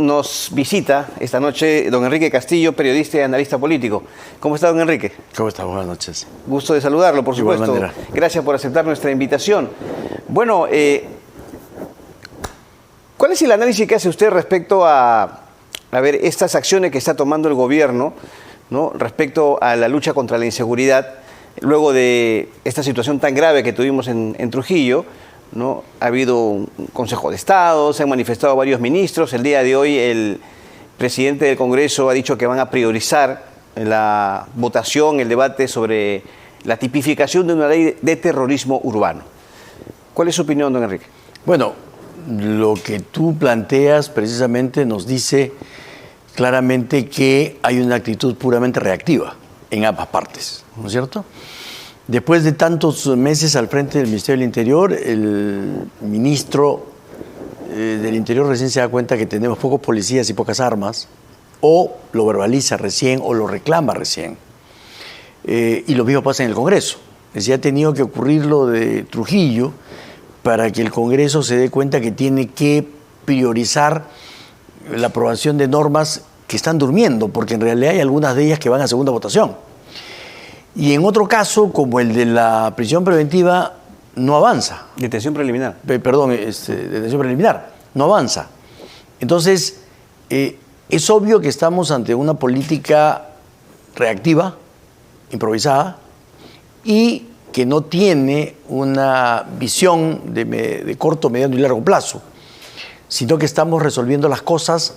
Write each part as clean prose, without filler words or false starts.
nos visita esta noche don Enrique Castillo, periodista y analista político. ¿Cómo está, don Enrique? ¿Cómo está? Buenas noches. Gusto de saludarlo, por supuesto. Gracias por aceptar nuestra invitación. Bueno, ¿cuál es el análisis que hace usted respecto a ver, estas acciones que está tomando el gobierno, ¿no?, respecto a la lucha contra la inseguridad, luego de esta situación tan grave que tuvimos en Trujillo, ¿no? Ha habido un Consejo de Estado, se han manifestado varios ministros. El día de hoy el presidente del Congreso ha dicho que van a priorizar la votación, el debate sobre la tipificación de una ley de terrorismo urbano. ¿Cuál es su opinión, don Enrique? Bueno, lo que tú planteas precisamente nos dice claramente que hay una actitud puramente reactiva en ambas partes, ¿no es cierto? Después de tantos meses al frente del Ministerio del Interior, el ministro del Interior recién se da cuenta que tenemos pocos policías y pocas armas, o lo verbaliza recién o lo reclama recién. Y lo mismo pasa en el Congreso. Es decir, ha tenido que ocurrir lo de Trujillo para que el Congreso se dé cuenta que tiene que priorizar la aprobación de normas que están durmiendo, porque en realidad hay algunas de ellas que van a segunda votación. Y en otro caso, como el de la prisión preventiva, no avanza. Detención preliminar. Detención preliminar, no avanza. Entonces, es obvio que estamos ante una política reactiva, improvisada, y que no tiene una visión de corto, mediano y largo plazo, sino que estamos resolviendo las cosas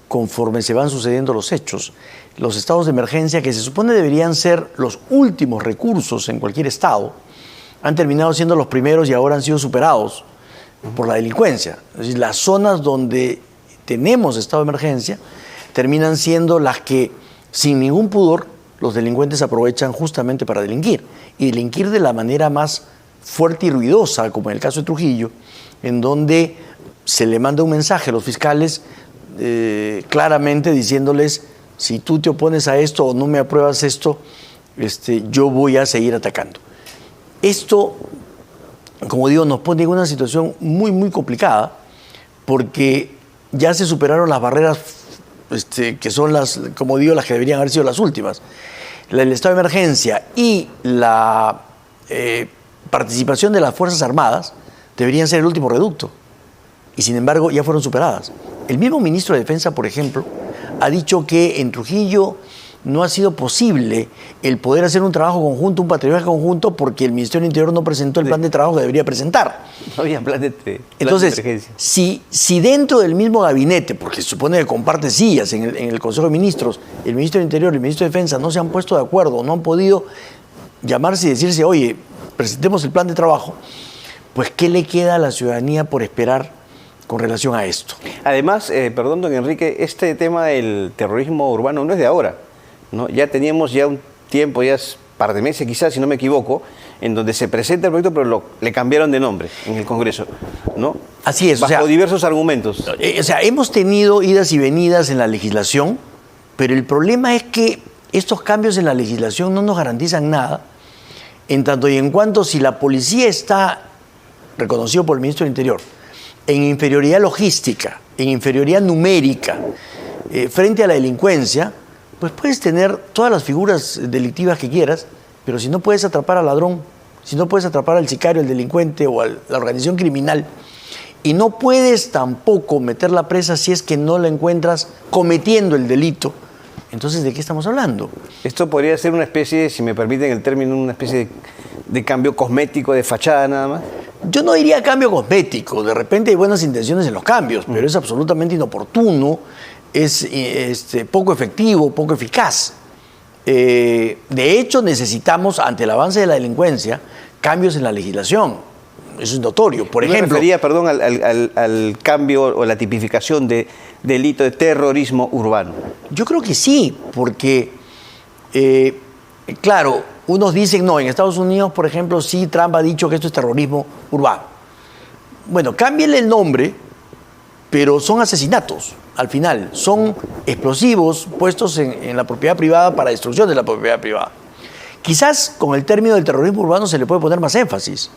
conforme se van sucediendo los hechos. Los estados de emergencia, que se supone deberían ser los últimos recursos en cualquier estado, han terminado siendo los primeros y ahora han sido superados por la delincuencia. Es decir, las zonas donde tenemos estado de emergencia terminan siendo las que, sin ningún pudor, los delincuentes aprovechan justamente para delinquir. Y delinquir de la manera más fuerte y ruidosa, como en el caso de Trujillo, en donde se le manda un mensaje a los fiscales claramente diciéndoles: si tú te opones a esto o no me apruebas esto, yo voy a seguir atacando. Esto, como digo, nos pone en una situación muy, muy complicada, porque ya se superaron las barreras que son las, como digo, las que deberían haber sido las últimas. El estado de emergencia y la participación de las Fuerzas Armadas deberían ser el último reducto, y sin embargo ya fueron superadas. El mismo ministro de Defensa, por ejemplo, ha dicho que en Trujillo no ha sido posible el poder hacer un trabajo conjunto, un patrullaje conjunto, porque el Ministerio del Interior no presentó el plan de trabajo que debería presentar. No había plan de Entonces, emergencia. Si dentro del mismo gabinete, porque se supone que comparte sillas en el Consejo de Ministros, el Ministro del Interior y el Ministro de Defensa no se han puesto de acuerdo, no han podido llamarse y decirse: oye, presentemos el plan de trabajo, pues ¿qué le queda a la ciudadanía por esperar con relación a esto? Además, perdón, don Enrique, este tema del terrorismo urbano no es de ahora, ¿no? Ya teníamos un tiempo, ya es un par de meses quizás, si no me equivoco, en donde se presenta el proyecto, pero le cambiaron de nombre en el Congreso, ¿no? Así es. Bajo diversos argumentos. Hemos tenido idas y venidas en la legislación, pero el problema es que estos cambios en la legislación no nos garantizan nada, en tanto y en cuanto, si la policía está reconocido por el Ministro del Interior en inferioridad logística, en inferioridad numérica, frente a la delincuencia, pues puedes tener todas las figuras delictivas que quieras, pero si no puedes atrapar al ladrón, si no puedes atrapar al sicario, al delincuente o a la organización criminal, y no puedes tampoco meter la presa si es que no la encuentras cometiendo el delito, entonces, ¿de qué estamos hablando? Esto podría ser una especie, si me permiten el término, una especie de cambio cosmético, de fachada nada más. Yo no diría cambio cosmético. De repente hay buenas intenciones en los cambios, pero es absolutamente inoportuno, es poco efectivo, poco eficaz. De hecho, necesitamos, ante el avance de la delincuencia, cambios en la legislación. Eso es notorio. Por ejemplo, me refería, perdón, al cambio o la tipificación de delito de terrorismo urbano. Yo creo que sí, porque, claro, unos dicen, no, en Estados Unidos, por ejemplo, sí, Trump ha dicho que esto es terrorismo urbano. Bueno, cámbienle el nombre, pero son asesinatos, al final. Son explosivos puestos en la propiedad privada para destrucción de la propiedad privada. Quizás con el término del terrorismo urbano se le puede poner más énfasis,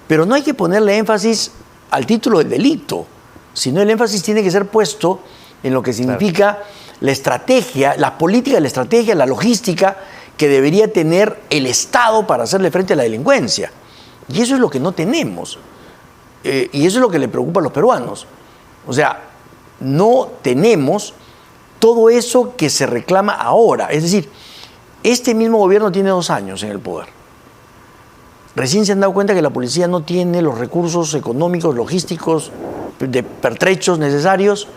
pero no hay que ponerle énfasis al título del delito, sino el énfasis tiene que ser puesto en lo que significa la estrategia, la política, la estrategia, la logística que debería tener el Estado para hacerle frente a la delincuencia. Y eso es lo que no tenemos. Y eso es lo que le preocupa a los peruanos. O sea, no tenemos todo eso que se reclama ahora. Es decir, este mismo gobierno tiene 2 años en el poder. Recién se han dado cuenta que la policía no tiene los recursos económicos, logísticos, de pertrechos necesarios,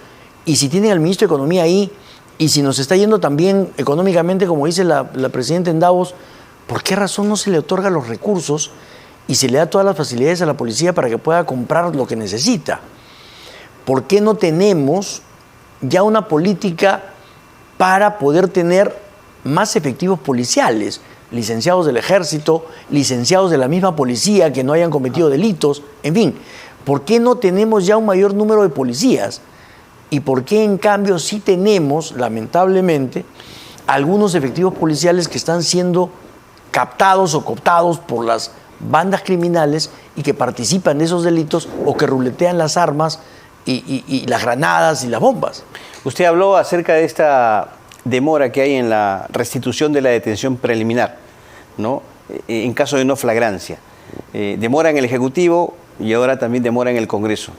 y si tienen al ministro de Economía ahí, y si nos está yendo también económicamente, como dice la presidenta en Davos, ¿por qué razón no se le otorga los recursos y se le da todas las facilidades a la policía para que pueda comprar lo que necesita? ¿Por qué no tenemos ya una política para poder tener más efectivos policiales, licenciados del ejército, licenciados de la misma policía que no hayan cometido delitos? En fin, ¿por qué no tenemos ya un mayor número de policías? ¿Y por qué en cambio sí tenemos, lamentablemente, algunos efectivos policiales que están siendo captados o cooptados por las bandas criminales y que participan de esos delitos o que ruletean las armas y las granadas y las bombas? Usted habló acerca de esta demora que hay en la restitución de la detención preliminar, ¿no? En caso de no flagrancia. Demora en el Ejecutivo y ahora también demora en el Congreso.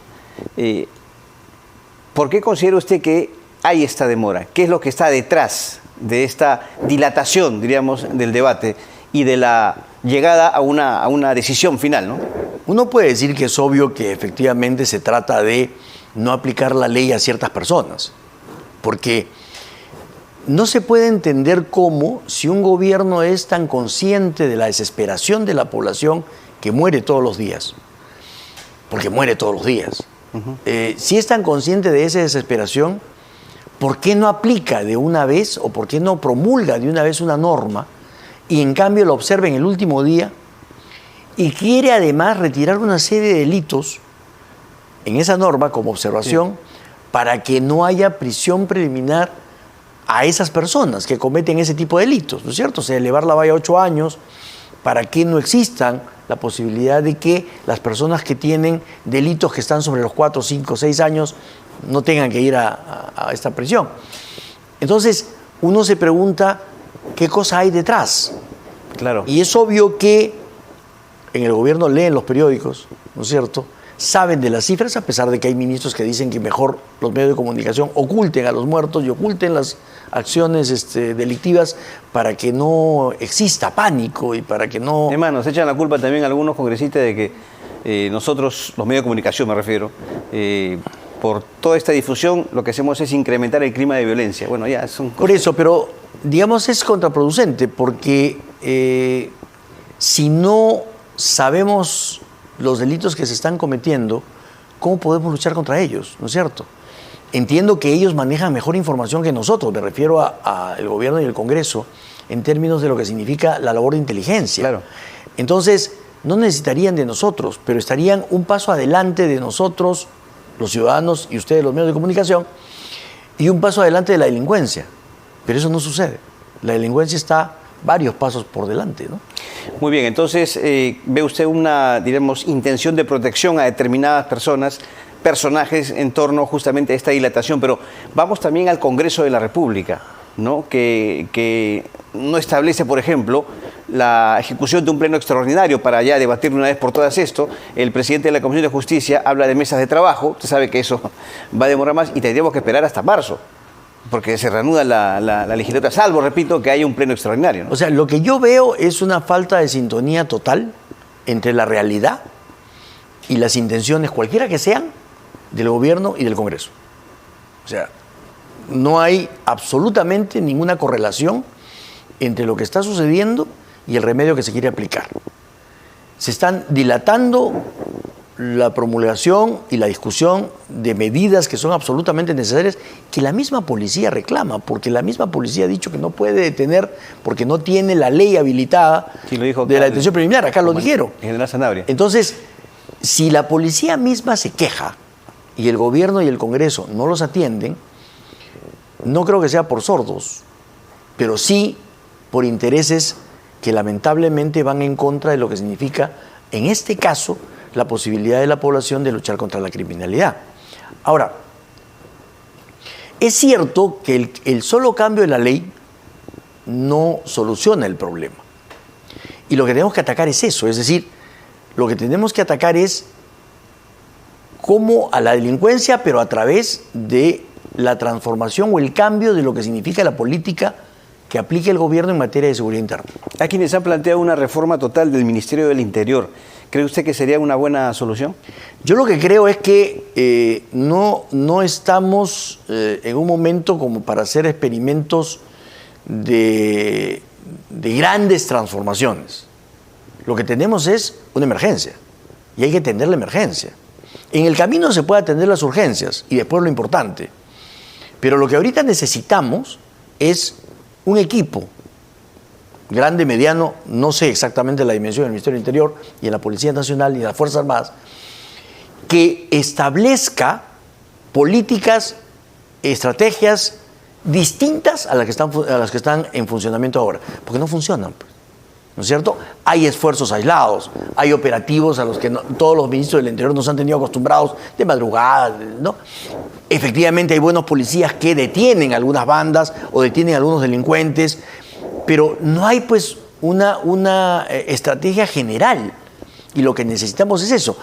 ¿Por qué considera usted que hay esta demora? ¿Qué es lo que está detrás de esta dilatación, diríamos, del debate y de la llegada a una decisión final, ¿no? Uno puede decir que es obvio que efectivamente se trata de no aplicar la ley a ciertas personas, porque no se puede entender cómo, si un gobierno es tan consciente de la desesperación de la población que muere todos los días, porque muere todos los días, si es tan consciente de esa desesperación, ¿por qué no aplica de una vez o por qué no promulga de una vez una norma y en cambio lo observa en el último día y quiere además retirar una serie de delitos en esa norma como observación para que no haya prisión preliminar a esas personas que cometen ese tipo de delitos, ¿no es cierto? O sea, elevar la valla a 8 años para que no existan la posibilidad de que las personas que tienen delitos que están sobre los 4, 5, 6 años no tengan que ir a esta prisión. Entonces, uno se pregunta qué cosa hay detrás. Claro. Y es obvio que en el gobierno leen los periódicos, ¿no es cierto? Saben de las cifras, a pesar de que hay ministros que dicen que mejor los medios de comunicación oculten a los muertos y oculten las acciones delictivas para que no exista pánico y para que no... Hermano, se echan la culpa también a algunos congresistas de que nosotros, los medios de comunicación me refiero, por toda esta difusión lo que hacemos es incrementar el clima de violencia. Bueno, ya son cosas... Por eso, pero digamos es contraproducente porque si no sabemos los delitos que se están cometiendo, ¿cómo podemos luchar contra ellos? ¿No es cierto? Entiendo que ellos manejan mejor información que nosotros, me refiero al gobierno y el Congreso, en términos de lo que significa la labor de inteligencia. Claro. Entonces, no necesitarían de nosotros, pero estarían un paso adelante de nosotros, los ciudadanos y ustedes, los medios de comunicación, y un paso adelante de la delincuencia. Pero eso no sucede. La delincuencia está varios pasos por delante, ¿no? Muy bien, entonces ve usted una, diremos, intención de protección a determinadas personajes en torno justamente a esta dilatación, pero vamos también al Congreso de la República, ¿no? Que no establece, por ejemplo, la ejecución de un pleno extraordinario para ya debatir de una vez por todas esto. El presidente de la Comisión de Justicia habla de mesas de trabajo, usted sabe que eso va a demorar más y tendríamos que esperar hasta marzo, porque se reanuda la legislatura, salvo, repito, que haya un pleno extraordinario, ¿no? O sea, lo que yo veo es una falta de sintonía total entre la realidad y las intenciones, cualquiera que sean, del gobierno y del Congreso. O sea, no hay absolutamente ninguna correlación entre lo que está sucediendo y el remedio que se quiere aplicar. Se están dilatando la promulgación y la discusión de medidas que son absolutamente necesarias, que la misma policía reclama, porque la misma policía ha dicho que no puede detener porque no tiene la ley habilitada de la detención preliminar. Acá lo dijeron. General Sanabria. Entonces, si la policía misma se queja y el gobierno y el Congreso no los atienden, no creo que sea por sordos, pero sí por intereses que lamentablemente van en contra de lo que significa, en este caso, la posibilidad de la población de luchar contra la criminalidad. Ahora, Es cierto que el solo cambio de la ley no soluciona el problema. Y lo que tenemos que atacar es eso, es decir, lo que tenemos que atacar es cómo a la delincuencia, pero a través de la transformación o el cambio de lo que significa la política que aplique el gobierno en materia de seguridad interna. Hay quienes han planteado una reforma total del Ministerio del Interior. ¿Cree usted que sería una buena solución? Yo lo que creo es que no estamos en un momento como para hacer experimentos de grandes transformaciones. Lo que tenemos es una emergencia y hay que atender la emergencia. En el camino se puede atender las urgencias y después lo importante. Pero lo que ahorita necesitamos es un equipo grande, mediano, no sé exactamente la dimensión del Ministerio del Interior y en la Policía Nacional y en las Fuerzas Armadas, que establezca políticas, estrategias distintas a las que están en funcionamiento ahora, porque no funcionan, pues, ¿no es cierto? Hay esfuerzos aislados, hay operativos a los que todos los ministros del Interior nos han tenido acostumbrados de madrugada, ¿no? Efectivamente hay buenos policías que detienen algunas bandas o detienen a algunos delincuentes, pero no hay pues una estrategia general y lo que necesitamos es eso.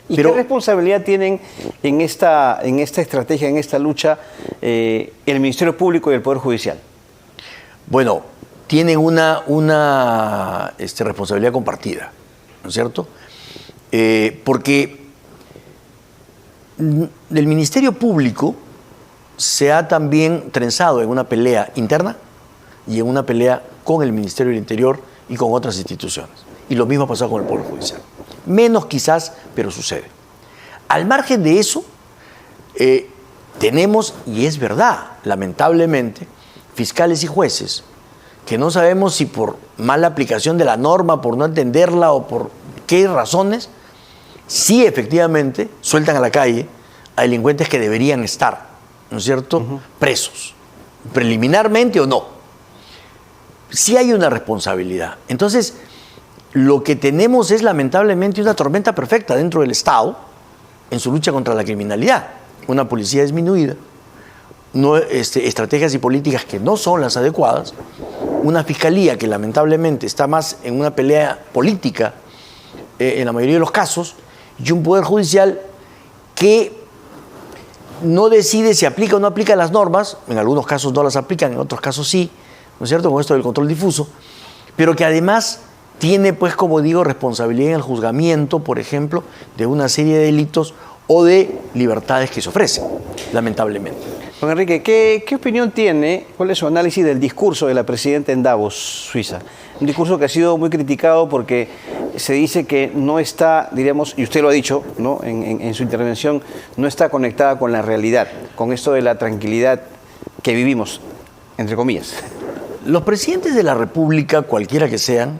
¿Y qué responsabilidad tienen en esta estrategia, en esta lucha, el Ministerio Público y el Poder Judicial? Bueno, tienen una responsabilidad compartida, ¿no es cierto? Porque el Ministerio Público se ha también trenzado en una pelea interna y en una pelea con el Ministerio del Interior y con otras instituciones. Y lo mismo ha pasado con el Poder Judicial. Menos quizás, pero sucede. Al margen de eso, tenemos, y es verdad, lamentablemente, fiscales y jueces que no sabemos si por mala aplicación de la norma, por no entenderla o por qué razones, sí efectivamente sueltan a la calle a delincuentes que deberían estar, ¿no es cierto?, presos, preliminarmente o no. Sí hay una responsabilidad. Entonces, lo que tenemos es lamentablemente una tormenta perfecta dentro del Estado en su lucha contra la criminalidad. Una policía disminuida, estrategias y políticas que no son las adecuadas, una fiscalía que lamentablemente está más en una pelea política en la mayoría de los casos, y un poder judicial que no decide si aplica o no aplica las normas, en algunos casos no las aplican, en otros casos sí, ¿no es cierto?, con esto del control difuso, pero que además tiene, pues, como digo, responsabilidad en el juzgamiento, por ejemplo, de una serie de delitos o de libertades que se ofrecen, lamentablemente. Don Enrique, ¿qué opinión tiene, cuál es su análisis del discurso de la presidenta en Davos, Suiza? Un discurso que ha sido muy criticado porque se dice que no está, diríamos, y usted lo ha dicho, ¿no?, en su intervención, no está conectada con la realidad, con esto de la tranquilidad que vivimos, entre comillas. Los presidentes de la República, cualquiera que sean,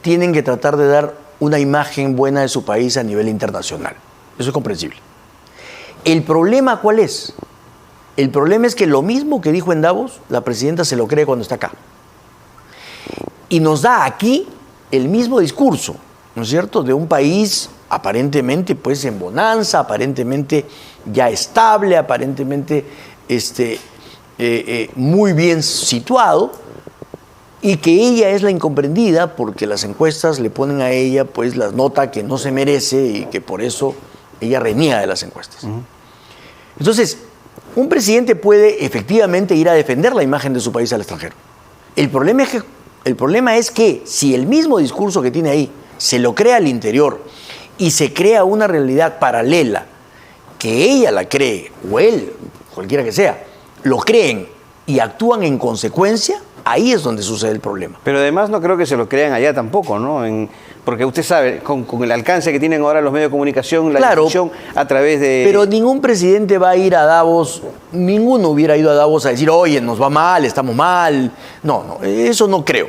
tienen que tratar de dar una imagen buena de su país a nivel internacional. Eso es comprensible. ¿El problema cuál es? El problema es que lo mismo que dijo en Davos, la presidenta se lo cree cuando está acá. Y nos da aquí el mismo discurso, ¿no es cierto?, de un país aparentemente pues en bonanza, aparentemente ya estable, aparentemente muy bien situado, y que ella es la incomprendida porque las encuestas le ponen a ella pues la nota que no se merece y que por eso ella reniega de las encuestas. Entonces, un presidente puede efectivamente ir a defender la imagen de su país al extranjero. El problema es que si el mismo discurso que tiene ahí se lo crea al interior y se crea una realidad paralela que ella la cree, o él, cualquiera que sea, lo creen y actúan en consecuencia, ahí es donde sucede el problema. Pero además no creo que se lo crean allá tampoco, ¿no? Porque usted sabe, con el alcance que tienen ahora los medios de comunicación, la difusión a través de... Pero ningún presidente va a ir a Davos, ninguno hubiera ido a Davos a decir, oye, nos va mal, estamos mal. No, eso no creo.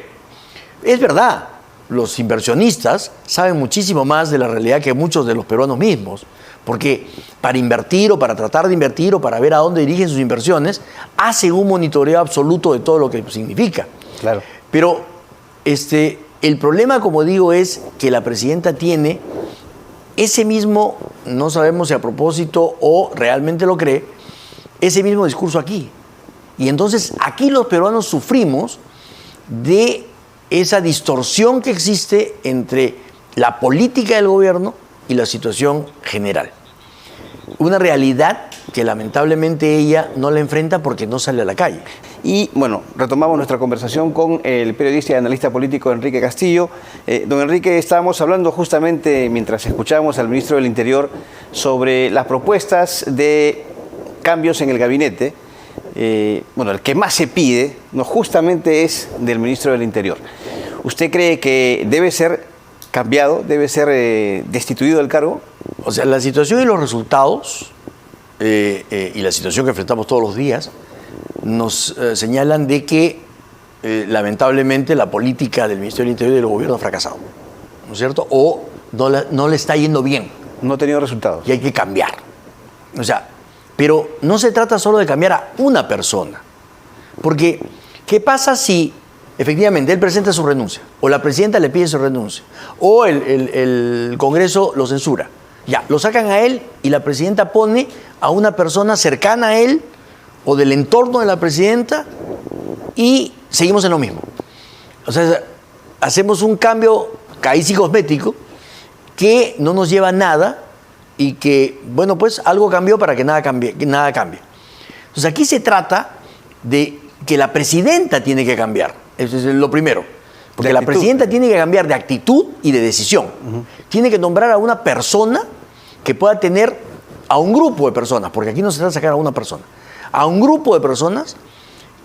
Es verdad, los inversionistas saben muchísimo más de la realidad que muchos de los peruanos mismos, porque para invertir o para tratar de invertir o para ver a dónde dirigen sus inversiones, hacen un monitoreo absoluto de todo lo que significa. Claro. Pero el problema, como digo, es que la presidenta tiene ese mismo, no sabemos si a propósito o realmente lo cree, ese mismo discurso aquí. Y entonces aquí los peruanos sufrimos de esa distorsión que existe entre la política del gobierno y la situación general. Una realidad que lamentablemente ella no la enfrenta porque no sale a la calle. Y bueno, retomamos nuestra conversación con el periodista y analista político Enrique Castillo. Don Enrique, estábamos hablando justamente mientras escuchábamos al ministro del Interior sobre las propuestas de cambios en el gabinete. Bueno, el que más se pide, no justamente es del ministro del Interior. ¿Usted cree que debe ser cambiado, debe ser destituido del cargo? O sea, la situación y los resultados y la situación que enfrentamos todos los días nos señalan de que lamentablemente la política del Ministerio del Interior y del gobierno ha fracasado, ¿no es cierto? O no le está yendo bien. No ha tenido resultados. Y hay que cambiar. O sea, pero no se trata solo de cambiar a una persona. Porque, ¿qué pasa si efectivamente él presenta su renuncia? O la presidenta le pide su renuncia. O el Congreso lo censura. Ya, lo sacan a él y la presidenta pone a una persona cercana a él o del entorno de la presidenta y seguimos en lo mismo. O sea, hacemos un cambio casi cosmético que no nos lleva a nada y que, bueno, pues algo cambió para que nada cambie. Entonces aquí se trata de que la presidenta tiene que cambiar. Eso es lo primero. Porque la presidenta tiene que cambiar de actitud y de decisión. Tiene que nombrar a una persona que pueda tener a un grupo de personas, porque aquí no se trata de sacar a una persona, a un grupo de personas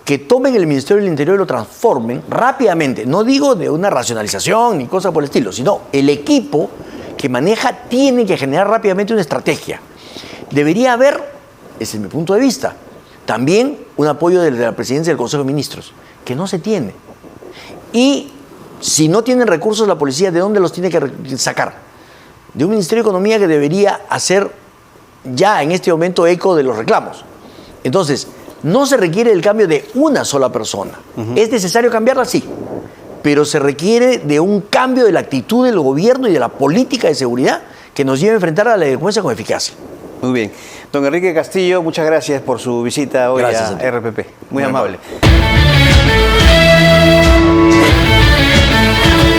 que tomen el Ministerio del Interior y lo transformen rápidamente. No digo de una racionalización ni cosa por el estilo, sino el equipo que maneja tiene que generar rápidamente una estrategia. Debería haber, ese es mi punto de vista, también un apoyo de la presidencia del Consejo de Ministros, que no se tiene. Y si no tienen recursos la policía, ¿de dónde los tiene que sacar? De un Ministerio de Economía que debería hacer ya en este momento eco de los reclamos. Entonces, no se requiere el cambio de una sola persona. ¿Es necesario cambiarla? Sí. Pero se requiere de un cambio de la actitud del gobierno y de la política de seguridad que nos lleve a enfrentar a la delincuencia con eficacia. Muy bien. Don Enrique Castillo, muchas gracias por su visita hoy a RPP. Muy amable.